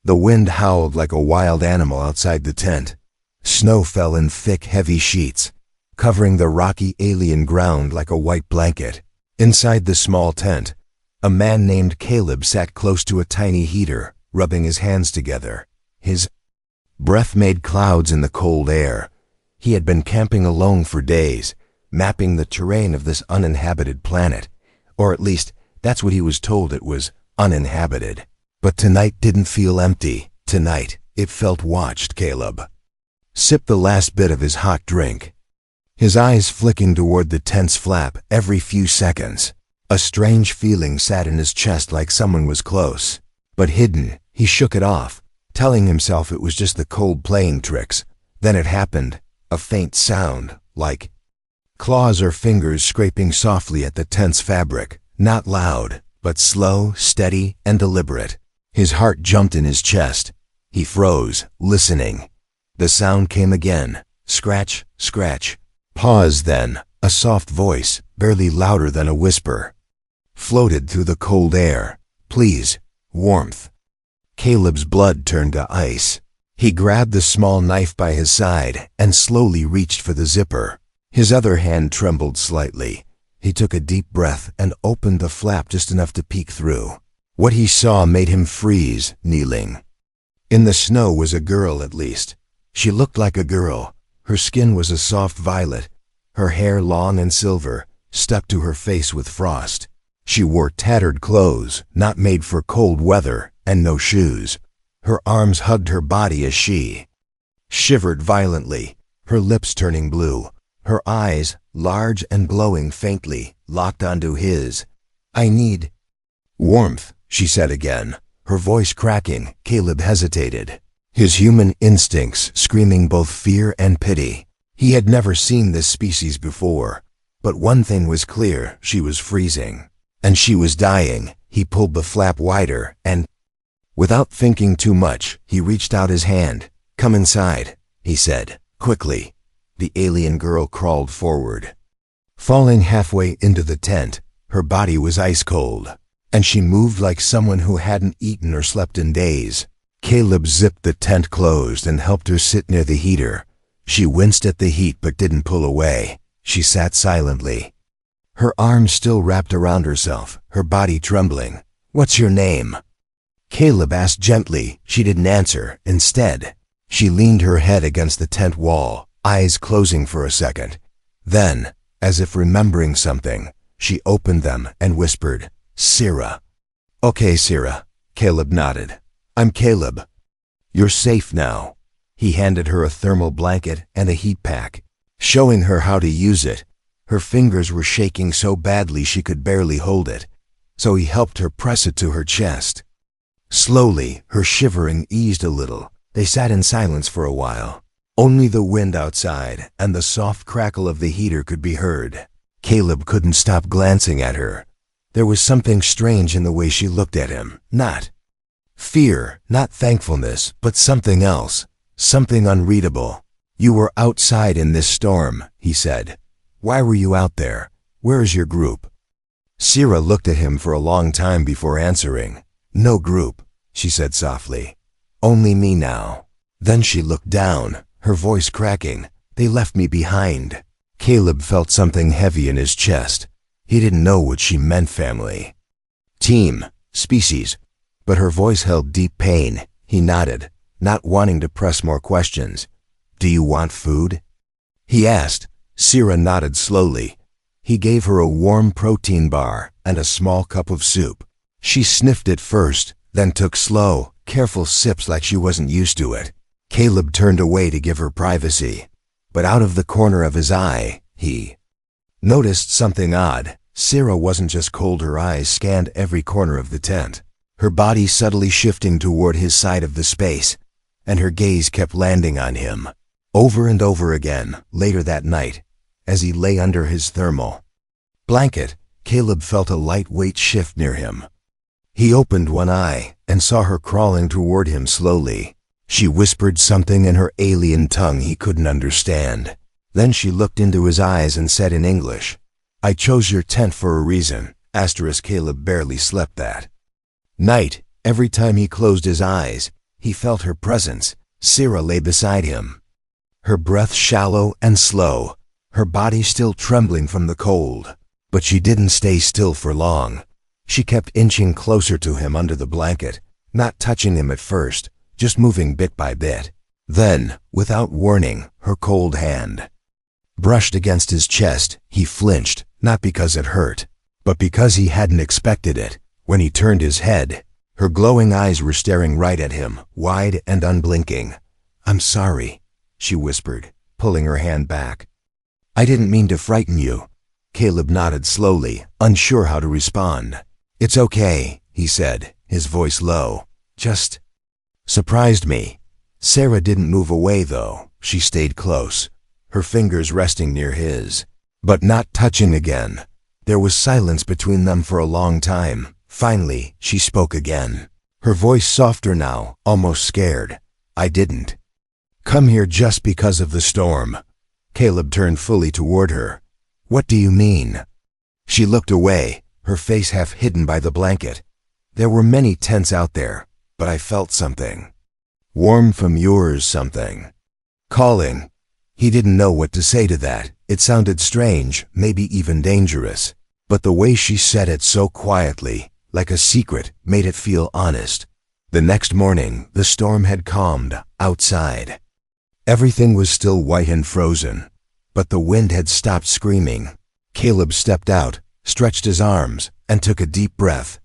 The wind howled like a wild animal outside the tent. Snow fell in thick, heavy sheets, covering the rocky alien ground like a white blanket. Inside the small tent, a man named Caleb sat close to a tiny heater, rubbing his hands together. His breath made clouds in the cold air. He had been camping alone for days, mapping the terrain of this uninhabited planet. Or at least, that's what he was told, it was uninhabited. But tonight didn't feel empty. Tonight, it felt watched. Caleb sipped the last bit of his hot drink, his eyes flicking toward the tent's flap every few seconds. A strange feeling sat in his chest, like someone was close, but hidden. He shook it off, telling himself it was just the cold playing tricks. Then it happened, a faint sound, like claws or fingers scraping softly at the tent's fabric. Not loud, but slow, steady, and deliberate. His heart jumped in his chest. He froze, listening. The sound came again. Scratch, scratch. Pause, then a soft voice, barely louder than a whisper, floated through the cold air. Please, warmth. Caleb's blood turned to ice. He grabbed the small knife by his side and slowly reached for the zipper. His other hand trembled slightly. He took a deep breath and opened the flap just enough to peek through. What he saw made him freeze, kneeling. In the snow was a girl, at least. She looked like a girl. Her skin was a soft violet, her hair long and silver, stuck to her face with frost. She wore tattered clothes, not made for cold weather, and no shoes. Her arms hugged her body as she shivered violently, her lips turning blue. Her eyes, large and glowing faintly, locked onto his. I need warmth, she said again, her voice cracking. Caleb hesitated, his human instincts screaming both fear and pity. He had never seen this species before, but one thing was clear: she was freezing, and she was dying. He pulled the flap wider, and without thinking too much, he reached out his hand. Come inside, he said, quickly. The alien girl crawled forward, falling halfway into the tent. Her body was ice cold, and she moved like someone who hadn't eaten or slept in days. Caleb zipped the tent closed and helped her sit near the heater. She winced at the heat but didn't pull away. She sat silently, her arms still wrapped around herself, her body trembling. What's your name? Caleb asked gently. She didn't answer. Instead, she leaned her head against the tent wall, eyes closing for a second. Then, as if remembering something, she opened them and whispered, Sira. Okay, Sira. Caleb nodded. I'm Caleb. You're safe now. He handed her a thermal blanket and a heat pack, showing her how to use it. Her fingers were shaking so badly she could barely hold it, so he helped her press it to her chest. Slowly, her shivering eased a little. They sat in silence for a while. Only the wind outside and the soft crackle of the heater could be heard. Caleb couldn't stop glancing at her. There was something strange in the way she looked at him. Not fear, not thankfulness, but something else. Something unreadable. You were outside in this storm, he said. Why were you out there? Where is your group? Sira looked at him for a long time before answering. No group, she said softly. Only me now. Then she looked down, her voice cracking. They left me behind. Caleb felt something heavy in his chest. He didn't know what she meant. Family, team, species. But her voice held deep pain. He nodded, not wanting to press more questions. Do you want food? He asked. Sira nodded slowly. He gave her a warm protein bar and a small cup of soup. She sniffed it first, then took slow, careful sips like she wasn't used to it. Caleb turned away to give her privacy, but out of the corner of his eye, he noticed something odd. Sira wasn't just cold. Her eyes scanned every corner of the tent, her body subtly shifting toward his side of the space, and her gaze kept landing on him. Over and over again, later that night, as he lay under his thermal blanket, Caleb felt a light weight shift near him. He opened one eye and saw her crawling toward him slowly. She whispered something in her alien tongue he couldn't understand. Then she looked into his eyes and said in English, I chose your tent for a reason. Caleb barely slept that night. Every time he closed his eyes, He felt her presence. Sira lay beside him. Her breath shallow and slow, her body still trembling from the cold. But she didn't stay still for long. She kept inching closer to him under the blanket, not touching him at first, just moving bit by bit. Then, without warning, her cold hand brushed against his chest. He flinched, not because it hurt, but because he hadn't expected it. When he turned his head, her glowing eyes were staring right at him, wide and unblinking. "I'm sorry," she whispered, pulling her hand back. "I didn't mean to frighten you." Caleb nodded slowly, unsure how to respond. "It's okay," he said, his voice low. "Just surprised me." Sarah didn't move away, though. She stayed close, her fingers resting near his, but not touching again. There was silence between them for a long time. Finally, she spoke again, her voice softer now, almost scared. "I didn't come here just because of the storm." Caleb turned fully toward her. "What do you mean?" She looked away, her face half hidden by the blanket. "There were many tents out there, but I felt something. Warm from yours, something. Calling." He didn't know what to say to that. It sounded strange, maybe even dangerous. But the way she said it so quietly, like a secret, made it feel honest. The next morning, the storm had calmed outside. Everything was still white and frozen, but the wind had stopped screaming. Caleb stepped out, stretched his arms, and took a deep breath.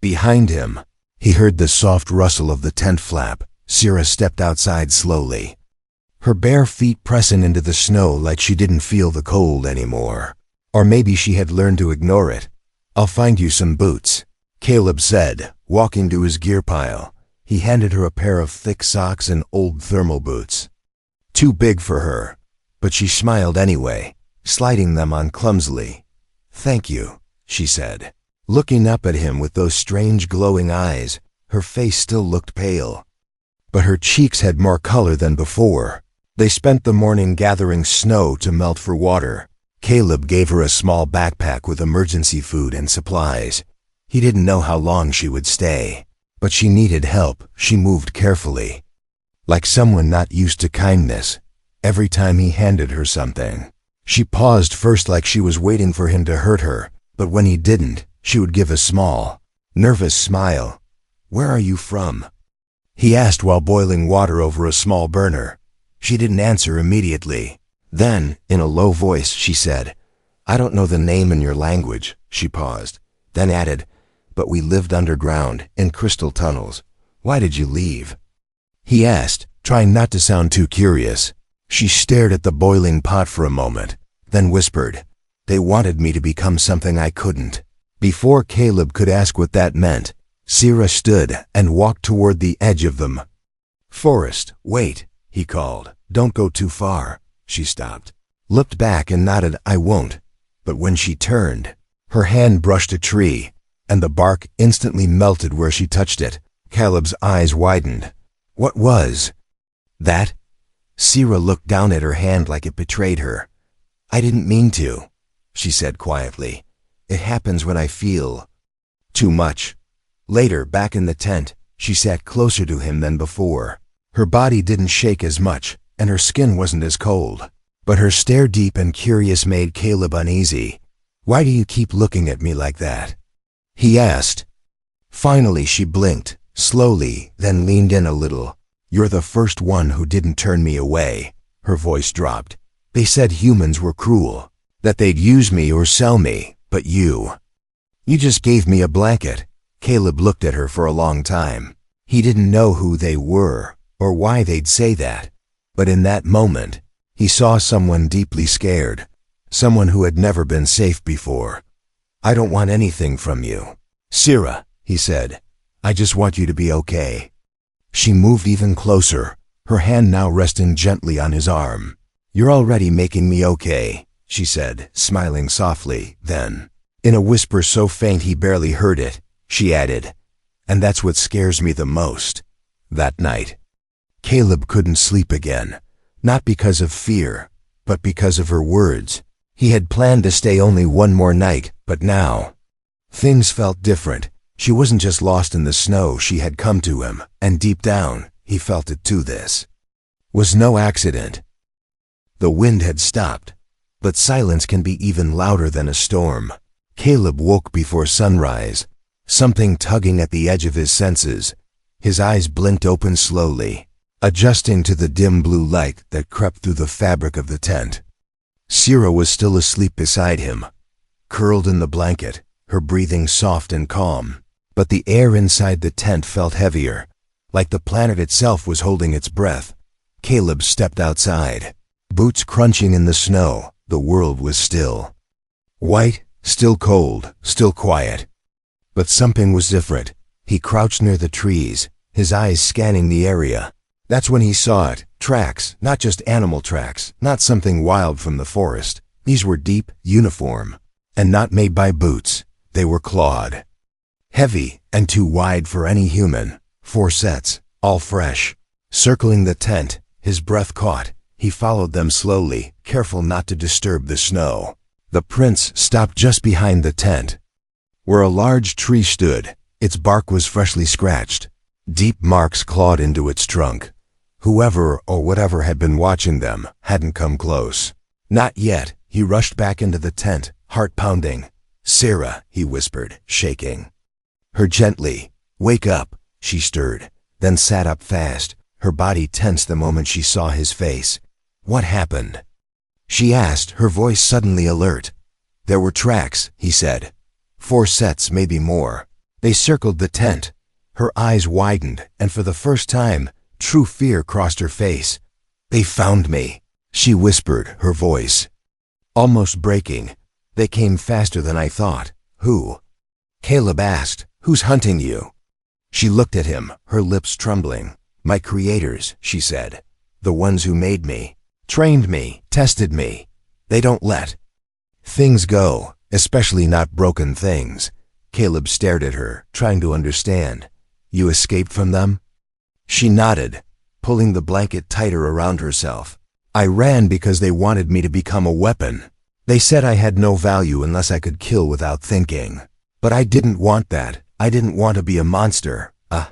Behind him, he heard the soft rustle of the tent flap. Sira stepped outside slowly, her bare feet pressing into the snow like she didn't feel the cold anymore. Or maybe she had learned to ignore it. "I'll find you some boots," Caleb said, walking to his gear pile. He handed her a pair of thick socks and old thermal boots. Too big for her, but she smiled anyway, sliding them on clumsily. "Thank you," she said, looking up at him with those strange glowing eyes. Her face still looked pale, but her cheeks had more color than before. They spent the morning gathering snow to melt for water. Caleb gave her a small backpack with emergency food and supplies. He didn't know how long she would stay, but she needed help. She moved carefully, like someone not used to kindness. Every time he handed her something, she paused first like she was waiting for him to hurt her, but when he didn't, she would give a small, nervous smile. "Where are you from?" he asked while boiling water over a small burner. She didn't answer immediately. Then, in a low voice, she said, "I don't know the name in your language." She paused, then added, "But we lived underground, in crystal tunnels. Why did you leave?" he asked, trying not to sound too curious. She stared at the boiling pot for a moment, then whispered, "They wanted me to become something I couldn't." Before Caleb could ask what that meant, Sira stood and walked toward the edge of them. "Forrest, wait," he called. "Don't go too far." She stopped, looked back and nodded, "I won't." But when she turned, her hand brushed a tree, and the bark instantly melted where she touched it. Caleb's eyes widened. What was that? Sira looked down at her hand like it betrayed her. "I didn't mean to," she said quietly. "It happens when I feel too much." Later, back in the tent, she sat closer to him than before. Her body didn't shake as much, and her skin wasn't as cold. But her stare, deep and curious, made Caleb uneasy. "Why do you keep looking at me like that?" he asked. Finally, she blinked, slowly, then leaned in a little. "You're the first one who didn't turn me away." Her voice dropped. "They said humans were cruel, that they'd use me or sell me, but you just gave me a blanket." Caleb looked at her for a long time. He didn't know who they were, or why they'd say that. But in that moment, he saw someone deeply scared, someone who had never been safe before. "I don't want anything from you, Sira," he said. "I just want you to be okay." She moved even closer, her hand now resting gently on his arm. "You're already making me okay," she said, smiling softly. Then, in a whisper so faint he barely heard it, she added, "And that's what scares me the most." That night, Caleb couldn't sleep again, not because of fear, but because of her words. He had planned to stay only one more night, but now things felt different. She wasn't just lost in the snow, she had come to him, and deep down, he felt it too. This was no accident. The wind had stopped, but silence can be even louder than a storm. Caleb woke before sunrise, something tugging at the edge of his senses. His eyes blinked open slowly, adjusting to the dim blue light that crept through the fabric of the tent. Sierra was still asleep beside him, curled in the blanket, her breathing soft and calm. But the air inside the tent felt heavier, like the planet itself was holding its breath. Caleb stepped outside, boots crunching in the snow. The world was still. White, still cold, still quiet. But something was different. He crouched near the trees, his eyes scanning the area. That's when he saw it. Tracks, not just animal tracks, not something wild from the forest. These were deep, uniform, and not made by boots. They were clawed. Heavy and too wide for any human. 4 sets, all fresh. Circling the tent, his breath caught. He followed them slowly, careful not to disturb the snow. The prints stopped just behind the tent, where a large tree stood. Its bark was freshly scratched. Deep marks clawed into its trunk. Whoever or whatever had been watching them hadn't come close. Not yet. He rushed back into the tent, heart pounding. "Sarah," he whispered, shaking her gently. "Wake up." She stirred, then sat up fast, her body tense the moment she saw his face. "What happened?" she asked, her voice suddenly alert. "There were tracks," he said. 4 sets, maybe more. They circled the tent. Her eyes widened, and for the first time, true fear crossed her face. "They found me," she whispered, her voice almost breaking. "They came faster than I thought." "Who?" Caleb asked. "Who's hunting you?" She looked at him, her lips trembling. "My creators," she said. "The ones who made me, trained me, tested me. They don't let things go, especially not broken things." Caleb stared at her, trying to understand. "You escaped from them?" She nodded, pulling the blanket tighter around herself. "I ran because they wanted me to become a weapon. They said I had no value unless I could kill without thinking. But I didn't want that. I didn't want to be a monster." A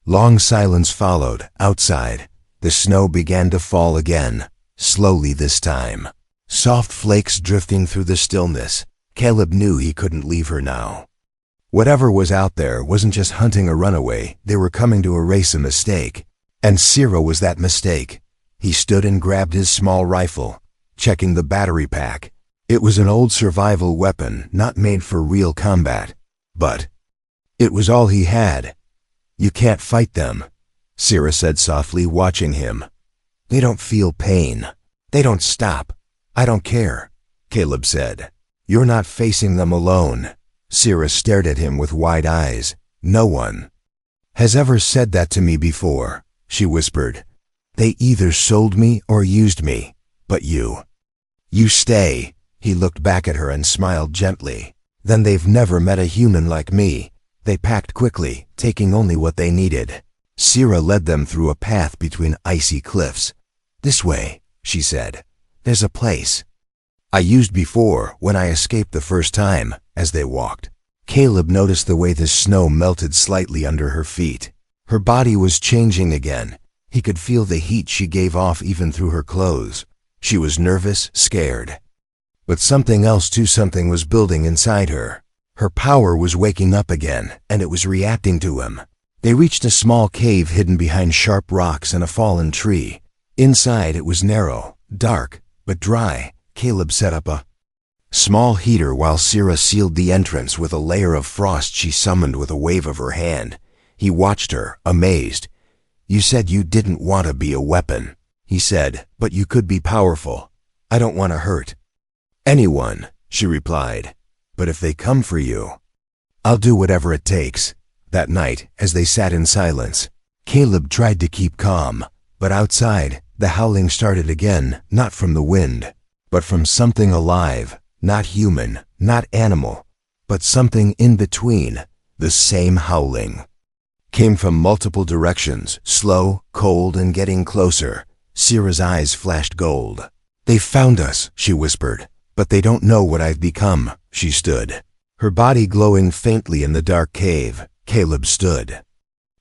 long silence followed. Outside, the snow began to fall again, slowly this time. Soft flakes drifting through the stillness. Caleb knew he couldn't leave her now. Whatever was out there wasn't just hunting a runaway. They were coming to erase a mistake. And Sierra was that mistake. He stood and grabbed his small rifle, checking the battery pack. It was an old survival weapon, not made for real combat. But it was all he had. "You can't fight them," Sierra said softly, watching him. "They don't feel pain. They don't stop." "I don't care," Caleb said. "You're not facing them alone." Sierra stared at him with wide eyes. "No one has ever said that to me before," she whispered. "They either sold me or used me. But you stay." He looked back at her and smiled gently. "Then they've never met a human like me." They packed quickly, taking only what they needed. Sierra led them through a path between icy cliffs. "This way," she said. "There's a place I used before when I escaped the first time." As they walked, Caleb noticed the way the snow melted slightly under her feet. Her body was changing again. He could feel the heat she gave off even through her clothes. She was nervous, scared. But something else too, something was building inside her. Her power was waking up again, and it was reacting to him. They reached a small cave hidden behind sharp rocks and a fallen tree. Inside it was narrow, dark, but dry. Caleb set up a small heater while Sierra sealed the entrance with a layer of frost she summoned with a wave of her hand. He watched her, amazed. "You said you didn't want to be a weapon," he said, "but you could be powerful." "I don't want to hurt anyone," she replied. "But if they come for you, I'll do whatever it takes." That night, as they sat in silence, Caleb tried to keep calm, but outside, the howling started again, not from the wind, but from something alive, not human, not animal, but something in between. The same howling came from multiple directions, slow, cold, and getting closer. Sierra's eyes flashed gold. "They found us," she whispered. "But they don't know what I've become." She stood, her body glowing faintly in the dark cave. Caleb stood,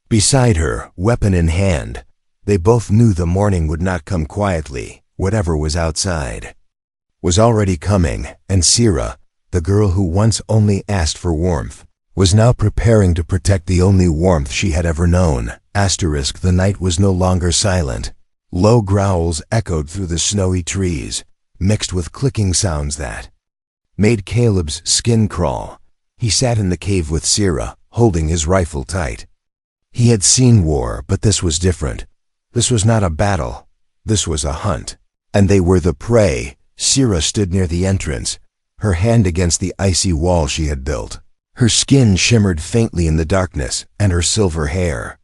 Beside her, weapon in hand, they both knew the morning would not come quietly. Whatever was outside was already coming, and Sira, the girl who once only asked for warmth, was now preparing to protect the only warmth she had ever known. The night was no longer silent. Low growls echoed through the snowy trees, mixed with clicking sounds that made Caleb's skin crawl. He sat in the cave with Sira, holding his rifle tight. He had seen war, but this was different. This was not a battle. This was a hunt. And they were the prey. Sira stood near the entrance, her hand against the icy wall she had built. Her skin shimmered faintly in the darkness, and her silver hair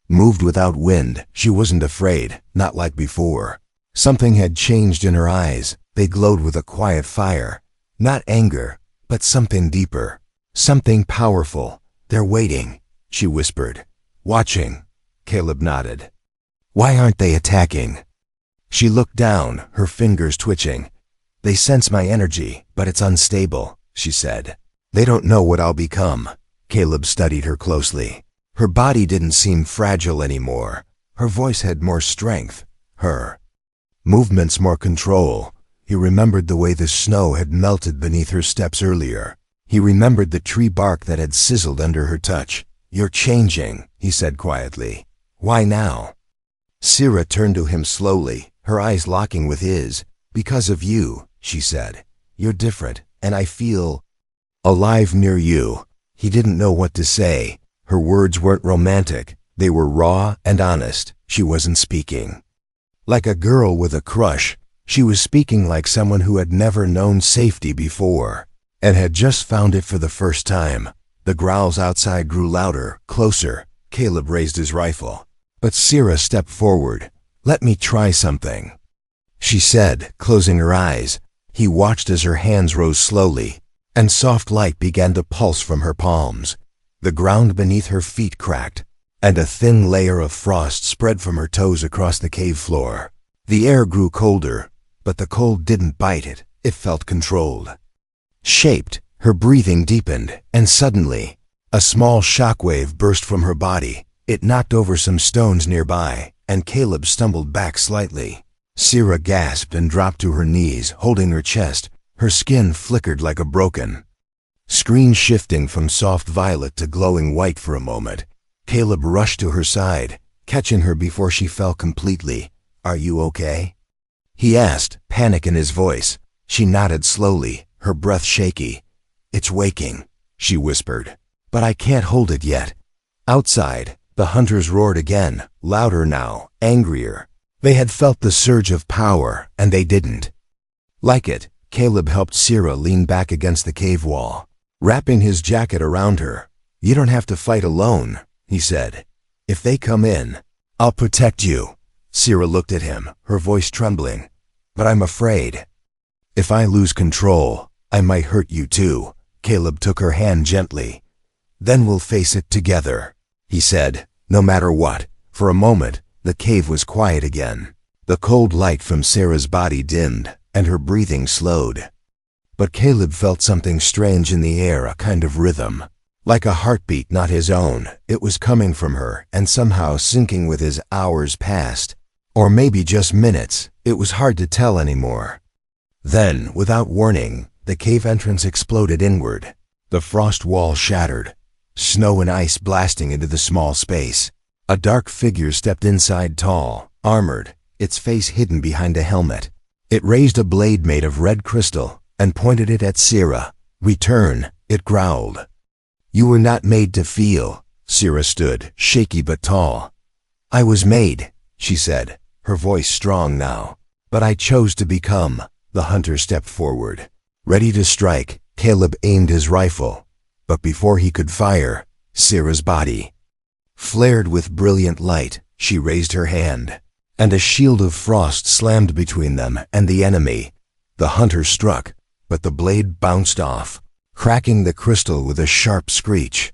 moved without wind. She wasn't afraid, not like before. Something had changed in her eyes. They glowed with a quiet fire. Not anger, but something deeper. Something powerful. "They're waiting," she whispered. "Watching." Caleb nodded. "Why aren't they attacking?" She looked down, her fingers twitching. "They sense my energy, but it's unstable," she said. "They don't know what I'll become." Caleb studied her closely. Her body didn't seem fragile anymore. Her voice had more strength. Her movements more control. He remembered the way the snow had melted beneath her steps earlier. He remembered the tree bark that had sizzled under her touch. "You're changing," he said quietly. "Why now?" Sira turned to him slowly, her eyes locking with his. "Because of you," she said. "You're different, and I feel alive near you." He didn't know what to say. Her words weren't romantic. They were raw and honest. She wasn't speaking like a girl with a crush. She was speaking like someone who had never known safety before, and had just found it for the first time. The growls outside grew louder, closer. Caleb raised his rifle. But Sira stepped forward. "Let me try something," she said, closing her eyes. He watched as her hands rose slowly, and soft light began to pulse from her palms. The ground beneath her feet cracked, and a thin layer of frost spread from her toes across the cave floor. The air grew colder, but the cold didn't bite it. It felt controlled, shaped. Her breathing deepened, and suddenly, a small shockwave burst from her body. It knocked over some stones nearby, and Caleb stumbled back slightly. Sira gasped and dropped to her knees, holding her chest. Her skin flickered like a broken screen, shifting from soft violet to glowing white for a moment. Caleb rushed to her side, catching her before she fell completely. "Are you okay?" he asked, panic in his voice. She nodded slowly, her breath shaky. "It's waking," she whispered. "But I can't hold it yet." Outside, the hunters roared again, louder now, angrier. They had felt the surge of power, and they didn't like it. Caleb helped Sira lean back against the cave wall, wrapping his jacket around her. "You don't have to fight alone," he said. "If they come in, I'll protect you." Sira looked at him, her voice trembling. "But I'm afraid. If I lose control, I might hurt you too." Caleb took her hand gently. "Then we'll face it together," he said, "no matter what." For a moment, the cave was quiet again. The cold light from Sira's body dimmed, and her breathing slowed. But Caleb felt something strange in the air, a kind of rhythm. Like a heartbeat not his own. It was coming from her, and somehow syncing with his hours past. Or maybe just minutes. It was hard to tell anymore. Then, without warning, the cave entrance exploded inward. The frost wall shattered, snow and ice blasting into the small space. A dark figure stepped inside, tall, armored, its face hidden behind a helmet. It raised a blade made of red crystal and pointed it at Sira. "Return," it growled. "You were not made to feel." Sira stood, shaky but tall. "I was made," she said, her voice strong now. "But I chose to become." The hunter stepped forward. Ready to strike, Caleb aimed his rifle. But before he could fire, Sira's body flared with brilliant light. She raised her hand, and a shield of frost slammed between them and the enemy. The hunter struck, but the blade bounced off, cracking the crystal with a sharp screech.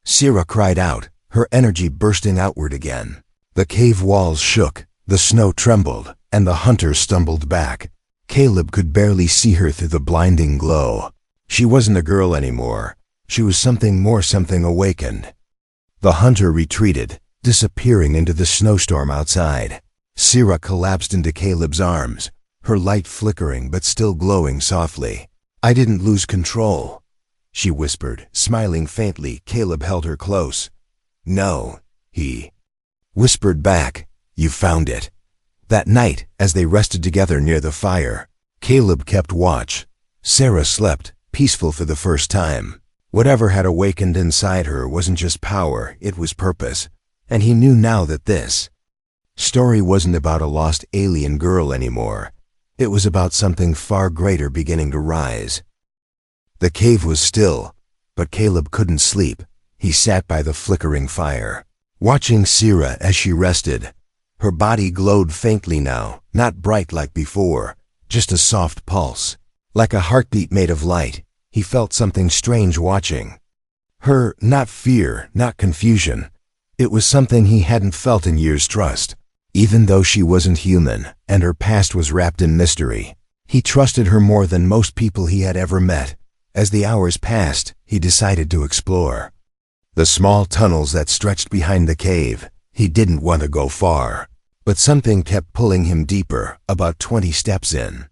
Sira cried out, her energy bursting outward again. The cave walls shook, the snow trembled, and the hunter stumbled back. Caleb could barely see her through the blinding glow. She wasn't a girl anymore. She was something more, something awakened. The hunter retreated, disappearing into the snowstorm outside. Sira collapsed into Caleb's arms, her light flickering but still glowing softly. "I didn't lose control," she whispered, smiling faintly. Caleb held her close. "No," he whispered back. "You found it." That night, as they rested together near the fire, Caleb kept watch. Sarah slept, peaceful for the first time. Whatever had awakened inside her wasn't just power, it was purpose. And he knew now that this story wasn't about a lost alien girl anymore. It was about something far greater beginning to rise. The cave was still, but Caleb couldn't sleep. He sat by the flickering fire, watching Sira as she rested. Her body glowed faintly now, not bright like before, just a soft pulse. Like a heartbeat made of light, he felt something strange watching her, not fear, not confusion. It was something he hadn't felt in years. Trust. Even though she wasn't human, and her past was wrapped in mystery, he trusted her more than most people he had ever met. As the hours passed, he decided to explore the small tunnels that stretched behind the cave. He didn't want to go far, but something kept pulling him deeper. About 20 steps in,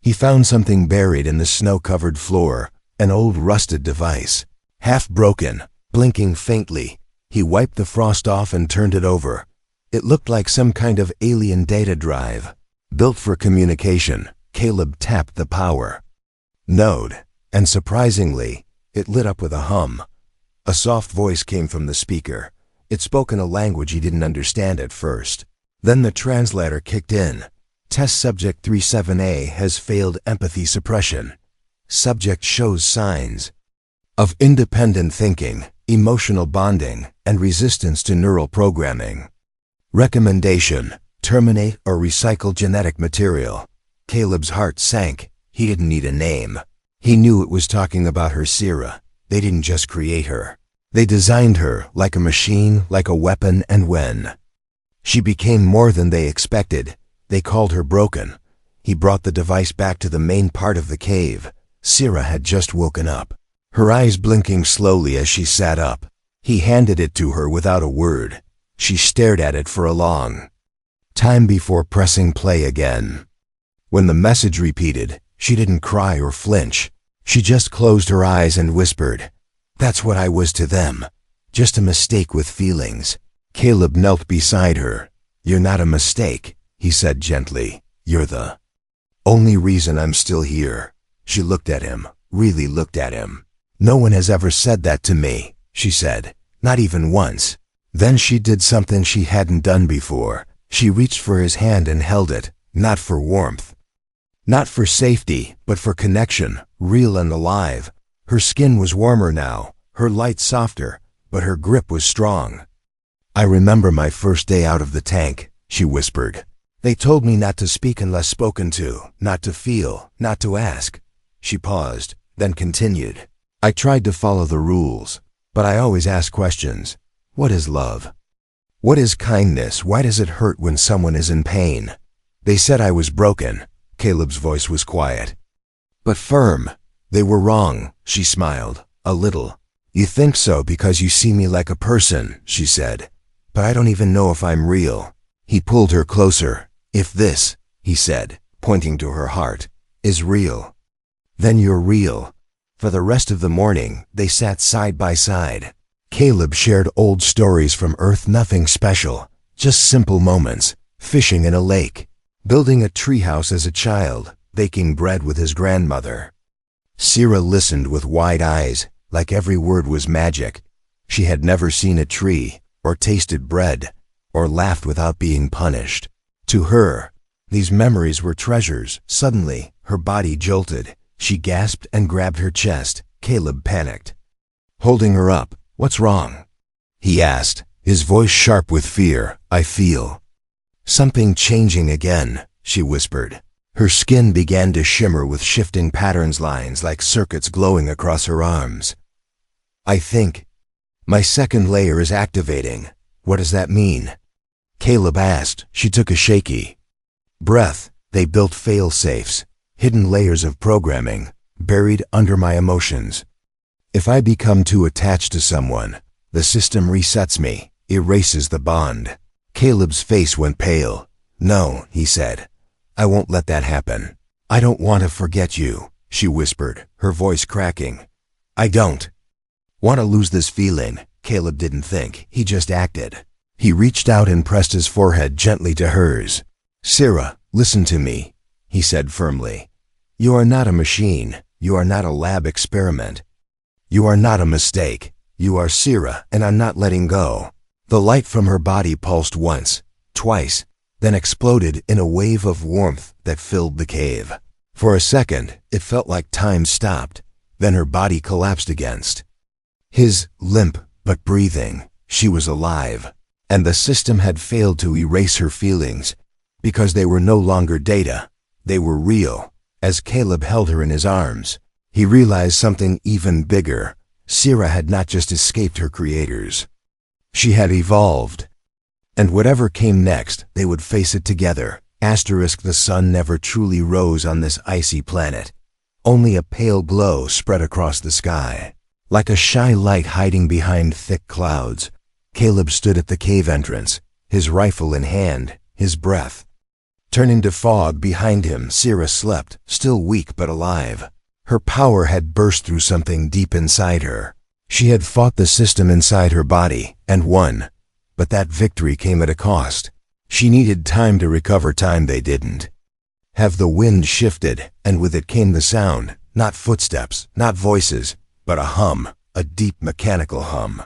he found something buried in the snow-covered floor, an old rusted device, half broken, blinking faintly. He wiped the frost off and turned it over. It looked like some kind of alien data drive, built for communication. Caleb tapped the power node, and surprisingly, it lit up with a hum. A soft voice came from the speaker. It spoke in a language he didn't understand at first. Then the translator kicked in. "Test subject 37A has failed empathy suppression. Subject shows signs of independent thinking, emotional bonding, and resistance to neural programming. Recommendation: terminate or recycle genetic material." Caleb's heart sank. He didn't need a name. He knew it was talking about her. Sira. They didn't just create her. They designed her, like a machine, like a weapon, and when she became more than they expected, they called her broken. He brought the device back to the main part of the cave. Sira had just woken up, her eyes blinking slowly as she sat up. He handed it to her without a word. She stared at it for a long time before pressing play again. When the message repeated, she didn't cry or flinch. She just closed her eyes and whispered, "That's what I was to them. Just a mistake with feelings." Caleb knelt beside her. "You're not a mistake," he said gently. "You're the only reason I'm still here." She looked at him, really looked at him. "No one has ever said that to me," she said. "Not even once." Then she did something she hadn't done before. She reached for his hand and held it, not for warmth, not for safety, but for connection, real and alive. Her skin was warmer now, her light softer, but her grip was strong. "I remember my first day out of the tank," she whispered. "They told me not to speak unless spoken to, not to feel, not to ask." She paused, then continued. "I tried to follow the rules, but I always ask questions. What is love? What is kindness? Why does it hurt when someone is in pain? They said I was broken." Caleb's voice was quiet, but firm. "They were wrong," she smiled, a little. "You think so because you see me like a person," she said. "But I don't even know if I'm real." He pulled her closer. "If this," he said, pointing to her heart, "is real, then you're real." For the rest of the morning, they sat side by side. Caleb shared old stories from Earth, nothing special, just simple moments: fishing in a lake, building a treehouse as a child, baking bread with his grandmother. Sira listened with wide eyes, like every word was magic. She had never seen a tree, or tasted bread, or laughed without being punished. To her, these memories were treasures. Suddenly, her body jolted. She gasped and grabbed her chest. Caleb panicked, holding her up. "What's wrong?" he asked, his voice sharp with fear. "I feel something changing again," she whispered. Her skin began to shimmer with shifting patterns, lines like circuits glowing across her arms. "I think my second layer is activating." "What does that mean?" Caleb asked. She took a shaky breath. "They built fail-safes, hidden layers of programming, buried under my emotions. If I become too attached to someone, the system resets me. erases the bond. Caleb's face went pale. "No," he said. "I won't let that happen. I don't want to forget you," she whispered, her voice cracking. "I don't want to lose this feeling." Caleb didn't think, he just acted. He reached out and pressed his forehead gently to hers. "Sira, listen to me," he said firmly. "You are not a machine. You are not a lab experiment. You are not a mistake. You are Sira, and I'm not letting go." The light from her body pulsed once, twice, then exploded in a wave of warmth that filled the cave. For a second, it felt like time stopped, then her body collapsed against his, limp but breathing. She was alive, and the system had failed to erase her feelings, because they were no longer data. They were real. As Caleb held her in his arms, he realized something even bigger. Sira had not just escaped her creators. She had evolved. And whatever came next, they would face it together. The sun never truly rose on this icy planet. Only a pale glow spread across the sky. Like a shy light hiding behind thick clouds, Caleb stood at the cave entrance, his rifle in hand, his breath turning to fog behind him. Sira slept, still weak but alive. Her power had burst through something deep inside her. She had fought the system inside her body, and won. But that victory came at a cost. She needed time to recover, time they didn't have. The wind shifted, and with it came the sound, not footsteps, not voices, but a hum, a deep mechanical hum.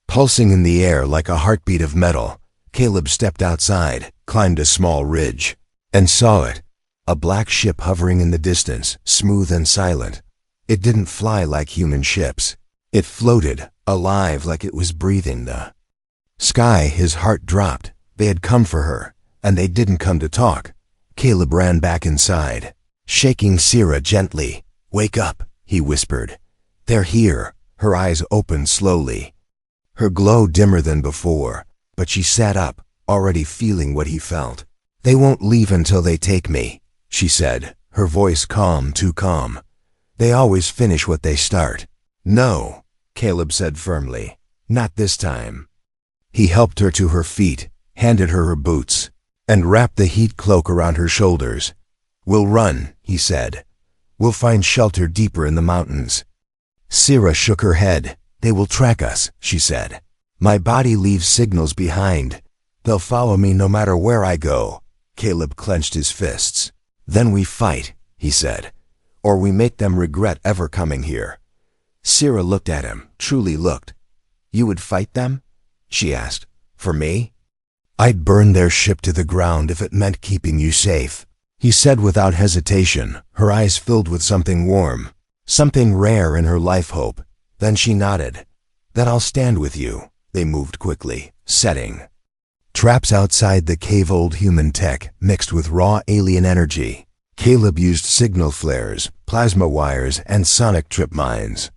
Pulsing in the air like a heartbeat of metal, Caleb stepped outside, climbed a small ridge, and saw it. A black ship hovering in the distance, smooth and silent. It didn't fly like human ships. It floated, alive, like it was breathing the sky. His heart dropped. They had come for her, and they didn't come to talk. Caleb ran back inside, shaking Sira gently. "Wake up," he whispered. "They're here." Her eyes opened slowly, her glow dimmer than before, but she sat up, already feeling what he felt. "They won't leave until they take me," she said, her voice calm, too calm. "They always finish what they start." "No," Caleb said firmly. "Not this time." He helped her to her feet, handed her her boots, and wrapped the heat cloak around her shoulders. "We'll run," he said. "We'll find shelter deeper in the mountains." Sira shook her head. "They will track us," she said. "My body leaves signals behind. They'll follow me no matter where I go." Caleb clenched his fists. "Then we fight," he said, "or we make them regret ever coming here." Sira looked at him, truly looked. "You would fight them?" she asked. "For me?" "I'd burn their ship to the ground if it meant keeping you safe," he said without hesitation, her eyes filled with something warm, something rare in her life hope. Then she nodded. "Then I'll stand with you." They moved quickly, setting traps outside the cave. Old human tech mixed with raw alien energy. Caleb used signal flares, plasma wires, and sonic trip mines.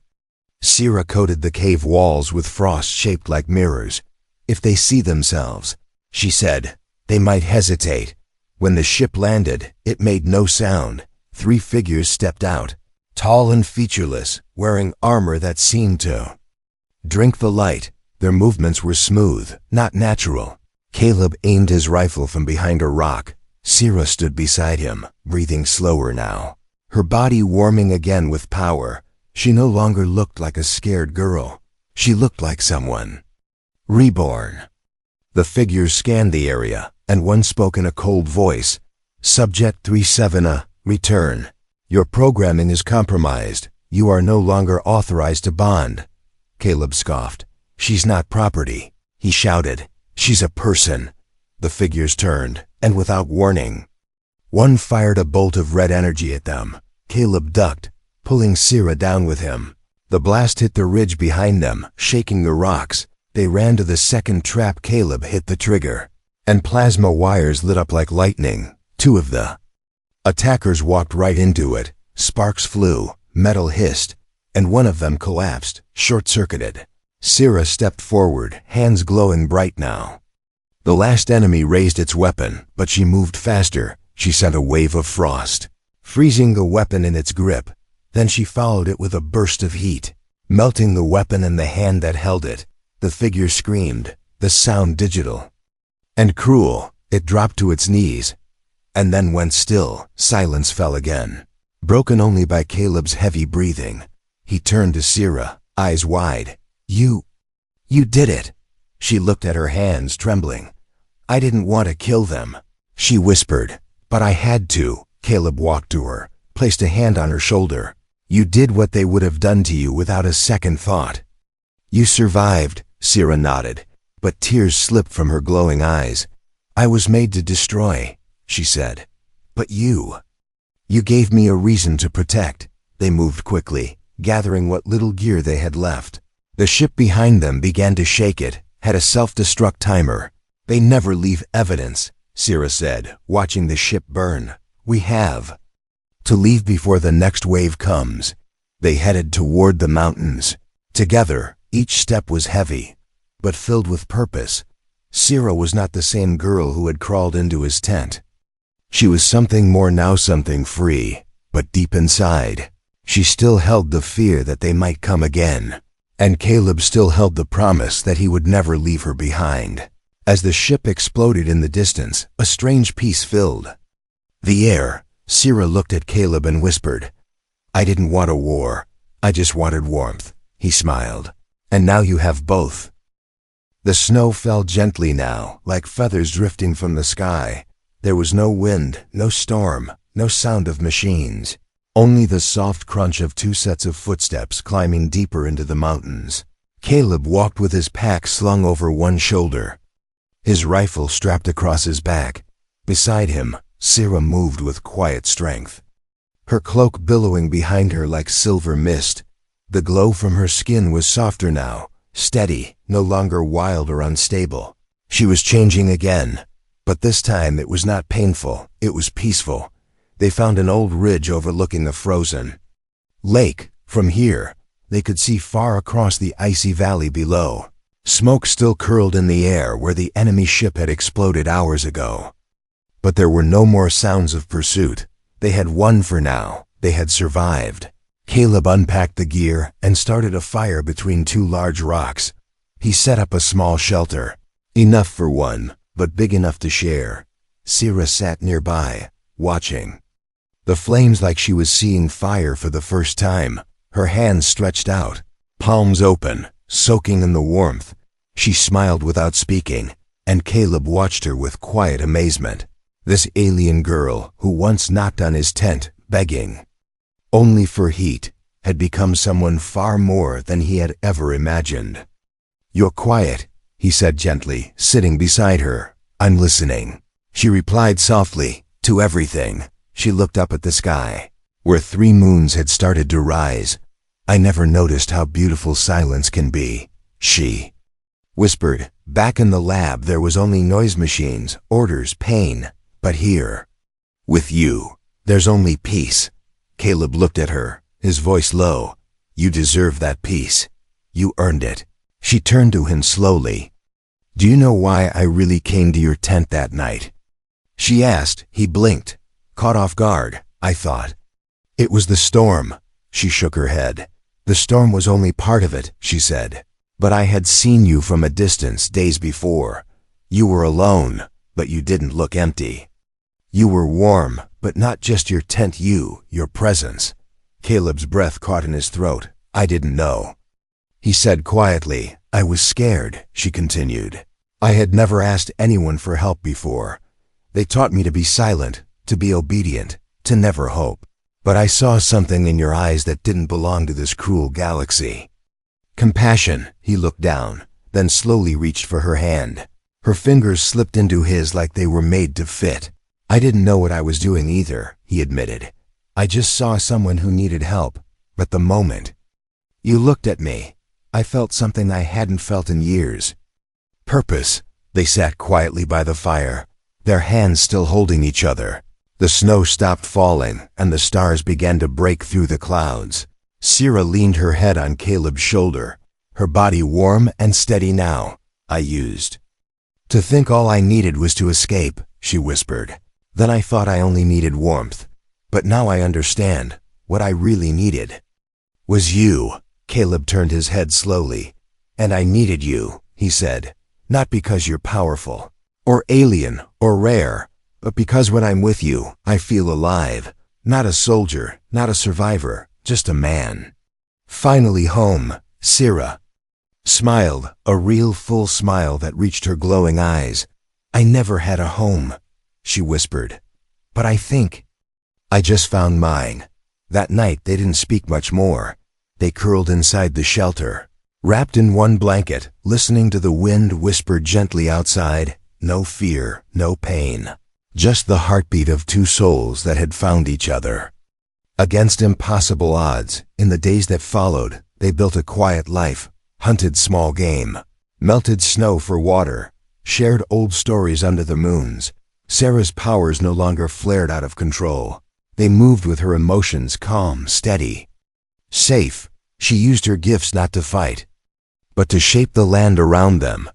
Sira coated the cave walls with frost shaped like mirrors. "If they see themselves," she said, "they might hesitate." When the ship landed, it made no sound. 3 figures stepped out, tall and featureless, wearing armor that seemed to drink the light. Their movements were smooth, not natural. Caleb aimed his rifle from behind a rock. Sira stood beside him, breathing slower now, her body warming again with power. She no longer looked like a scared girl. She looked like someone reborn. The figures scanned the area, and one spoke in a cold voice. "Subject 37, return. Your programming is compromised. You are no longer authorized to bond." Caleb scoffed. "She's not property," he shouted. "She's a person." The figures turned, and without warning, one fired a bolt of red energy at them. Caleb ducked, pulling Sira down with him. The blast hit the ridge behind them, shaking the rocks. They ran to the second trap. Caleb hit the trigger, and plasma wires lit up like lightning. 2 of the attackers walked right into it. Sparks flew, metal hissed, and one of them collapsed, short-circuited. Sira stepped forward, hands glowing bright now. The last enemy raised its weapon, but she moved faster. She sent a wave of frost, freezing the weapon in its grip. Then she followed it with a burst of heat, melting the weapon and the hand that held it. The figure screamed. the sound digital and cruel. It dropped to its knees, and then went still. Silence fell again, broken only by Caleb's heavy breathing. He turned to Sierra, eyes wide. You did it." She looked at her hands, trembling. "I didn't want to kill them," she whispered. "But I had to." Caleb walked to her, placed a hand on her shoulder. "You did what they would have done to you without a second thought." "You survived," Sierra nodded, but tears slipped from her glowing eyes. "I was made to destroy," she said. "But you gave me a reason to protect." They moved quickly, gathering what little gear they had left. The ship behind them began to shake. It had a self-destruct timer. "They never leave evidence," Sierra said, watching the ship burn. "We have to leave before the next wave comes." They headed toward the mountains. Together, each step was heavy, but filled with purpose. Sierra was not the same girl who had crawled into his tent. She was something more now, something free, but deep inside, she still held the fear that they might come again. And Caleb still held the promise that he would never leave her behind. As the ship exploded in the distance, a strange peace filled the air. Sierra looked at Caleb and whispered, "I didn't want a war. I just wanted warmth." He smiled. "And now you have both." The snow fell gently now, like feathers drifting from the sky. There was no wind, no storm, no sound of machines. Only the soft crunch of two sets of footsteps climbing deeper into the mountains. Caleb walked with his pack slung over one shoulder, his rifle strapped across his back. Beside him, Sierra moved with quiet strength, her cloak billowing behind her like silver mist. The glow from her skin was softer now, steady, no longer wild or unstable. She was changing again, but this time it was not painful, it was peaceful. They found an old ridge overlooking a frozen lake. From here, they could see far across the icy valley below. Smoke still curled in the air where the enemy ship had exploded hours ago. But there were no more sounds of pursuit. They had won for now. They had survived. Caleb unpacked the gear and started a fire between two large rocks. He set up a small shelter, enough for one, but big enough to share. Sierra sat nearby, watching the flames like she was seeing fire for the first time. Her hands stretched out, palms open, soaking in the warmth. She smiled without speaking, and Caleb watched her with quiet amazement. This alien girl, who once knocked on his tent, begging only for heat, had become someone far more than he had ever imagined. "You're quiet," he said gently, sitting beside her. "I'm listening." She replied softly, "To everything." She looked up at the sky, where 3 moons had started to rise. "I never noticed how beautiful silence can be," she whispered. "Back in the lab there was only noise machines, orders, pain. But here, with you, there's only peace." Caleb looked at her, his voice low. "You deserve that peace. You earned it." She turned to him slowly. "Do you know why I really came to your tent that night?" she asked. He blinked, caught off guard. "I thought it was the storm." She shook her head. "The storm was only part of it," she said. "But I had seen you from a distance days before. You were alone, but you didn't look empty. You were warm, but not just your tent, your presence." Caleb's breath caught in his throat. "I didn't know," he said quietly. "I was scared," she continued. "I had never asked anyone for help before. They taught me to be silent, to be obedient, to never hope. But I saw something in your eyes that didn't belong to this cruel galaxy. Compassion." He looked down, then slowly reached for her hand. Her fingers slipped into his like they were made to fit. "I didn't know what I was doing either," he admitted. "I just saw someone who needed help. But the moment you looked at me, I felt something I hadn't felt in years. Purpose." They sat quietly by the fire, their hands still holding each other. The snow stopped falling, and the stars began to break through the clouds. Sierra leaned her head on Caleb's shoulder, her body warm and steady now. "I used to think all I needed was to escape," she whispered. "Then I thought I only needed warmth. But now I understand. What I really needed was you." Caleb turned his head slowly. "And I needed you," he said. Not because you're powerful, or alien, or rare, but because when I'm with you, I feel alive. Not a soldier, not a survivor, just a man. Finally home, Sira smiled, a real full smile that reached her glowing eyes. I never had a home, she whispered. But I just found mine. That night they didn't speak much more. They curled inside the shelter, wrapped in one blanket, listening to the wind whisper gently outside. No fear, no pain. Just the heartbeat of two souls that had found each other. Against impossible odds, in the days that followed, they built a quiet life, hunted small game, melted snow for water, shared old stories under the moons. Sarah's powers no longer flared out of control. They moved with her emotions calm, steady. Safe, she used her gifts not to fight, but to shape the land around them.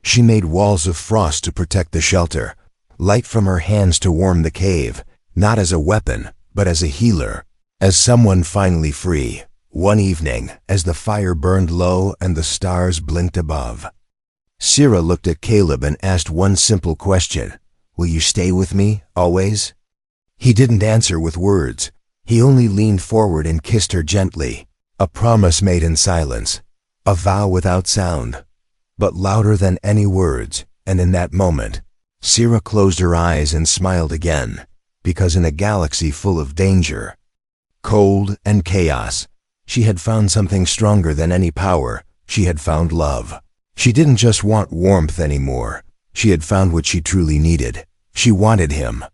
She made walls of frost to protect the shelter, light from her hands to warm the cave, not as a weapon, but as a healer, as someone finally free. One evening, as the fire burned low and the stars blinked above, Sira looked at Caleb and asked one simple question. Will you stay with me, always? He didn't answer with words. He only leaned forward and kissed her gently. A promise made in silence, a vow without sound, but louder than any words. And in that moment, Sira closed her eyes and smiled again, because in a galaxy full of danger, cold, and chaos, she had found something stronger than any power. She had found love. She didn't just want warmth anymore. She had found what she truly needed. She wanted him.